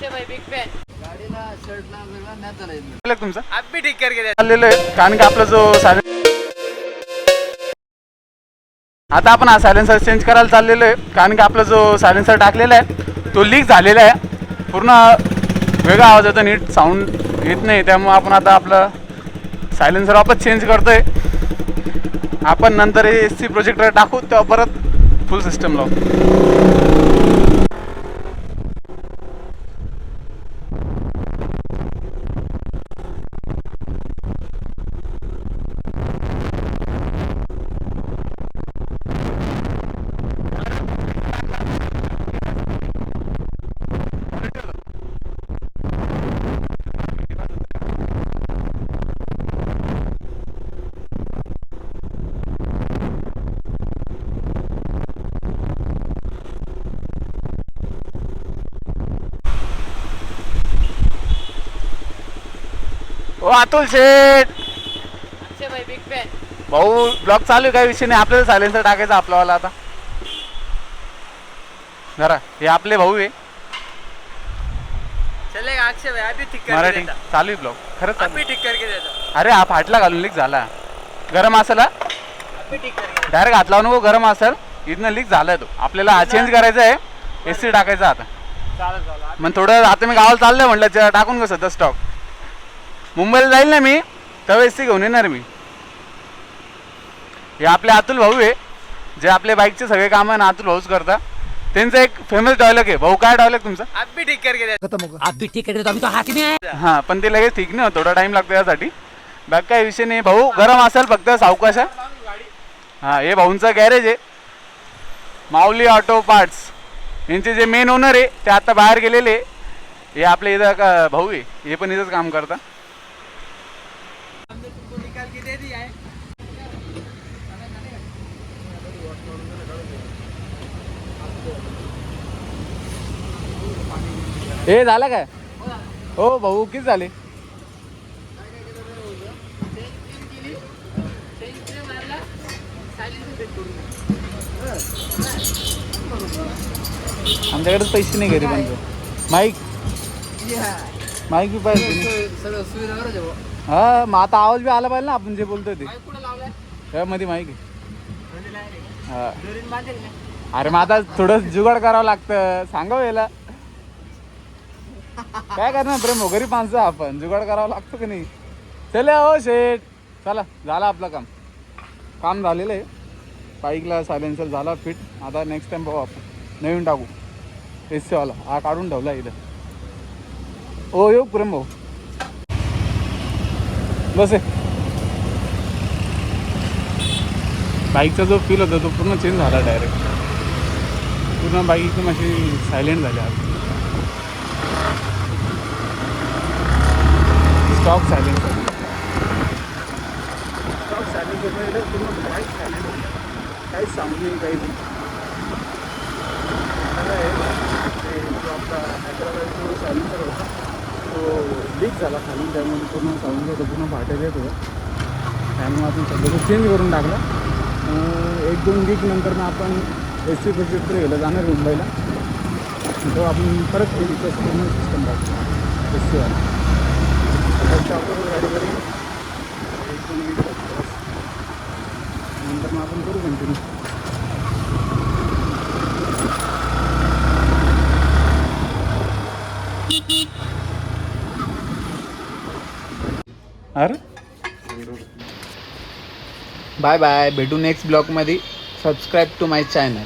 गाडीला शर्टला वेगळा नाही चालायचं. तुमचं अभी ठीक करके चाललेलं आहे कारण की आपला जो आता आपण हा सायलेन्सर चेंज करायला चाललेलो आहे कारण की आपला जो सायलेन्सर टाकलेला आहे तो लीक झालेला आहे. पूर्ण वेगळा आवाज येतो, नीट साऊंड येत नाही. त्यामुळे आपण आता आपलं सायलेन्सर वापस चेंज करतोय. आपण नंतर AC प्रोजेक्टर टाकू तेव्हा परत फुल सिस्टम लावू. ओ अतुल शेठ भाऊ ब्लॉग चालू आहे, काही विषय नाही. आपल्याला सायलेन्सर टाकायचं आपल्यावाला आता. जरा हे आपले भाऊ आहे. चलेगा अक्षय भाई, अभी ठीक करके मराठी देता. चालू आहे ब्लॉग खरंच चालू अभी आहे. ठीक करके देता. अरे हा फाटला घालून लीक झाला. गरम असेल अभी ठीक करके डायरेक्ट हात लावू नको. गरम असेल इथनं लीक झालाय तो. आपल्याला हा चेंज करायचा आहे, AC टाकायचा आता. चालेल. मग थोडं आता मी गावाला चाललंय म्हटलं टाकून कसं तर स्टॉक. मुंबईला जाईल ना मी तेव्हा AC घेऊन येणार मी. हे आपले अतुल भाऊ आहे जे आपले बाईकचे सगळे कामं ना अतुल भाऊच करता. त्यांचा एक फेमस डायलॉग आहे. भाऊ काय डायलॉग तुमचा? अभी ठीक करके देता. अभी ठीक आहे अभी तो हात नाही आहे. हां पण ते लगेच ठीक नाही, थोडा टाईम लागतो यासाठी. बाकी काही विषय नाही. भाऊ गरम असेल फक्त सावकाश. हां हे भाऊंचा गॅरेज आहे माऊली ऑटो पार्ट्स. यांचे जे मेन ओनर आहे ते आता बाहेर गेलेले. हे आपले इथं का भाऊ आहे, हे पण इथंच काम करता. हमने तुमको निकाल के दे दिया है. हे झालं काय हो भाऊ? किती झाले? आमच्याकडेच पैसे नाही घरी पण माईक बी पाहिजे. सगळं सुविधा करायचं भाऊ. हा मग आता आवाज बी आला पाहिजे ना आपण जे बोलतोय ते. कुठं लावलाय? त्यामध्ये माईक आहे. हा दोरीन बांधेल ना. अरे मग आता थोडं जुगाड करावं लागतं. सांगावं याला काय करणार प्रेम हो, गरीब माणसं आपण. जुगाड करावं लागतं की नाही. चले हो शेठ, चला झालं आपलं काम झालेलं आहे. बाईकला सायलेन्सर झाला फिट. आता नेक्स्ट टाइम पाहू आपण नवीन टाकू. AC वाला हा काढून ठेवला इथं. ओ येऊ प्रेम भाऊ बस आहे. बाईकचा जो फील होता तो पूर्ण चेंज झाला डायरेक्ट. पूर्ण बाईक एकदम अशी सायलेंट झाली. आज स्टॉक सायलेंट पूर्ण बाईक सायलेंट. काहीच सांगू नाही काही नाही. जो आपला हैदराबाद सायलेन्सर होता तो लीक झाला खाली. त्यामुळे पूर्ण साऊंड होतं, पूर्ण फाटेल येत होतं. त्यामुळे आपण सध्या चेंज करून टाकला. 1-2 वीक नंतर आपण AC प्रोजेक्टर गेलं जाणार मुंबईला. तेव्हा आपण परत पूर्ण सिस्टम टाकतो AC वाला. गाडी करी 1-2 वीक नंतर मग आपण करू कंटिन्यू. अरे बाय बाय. भेटू नेक्स्ट ब्लॉगमध्ये. Subscribe to my channel.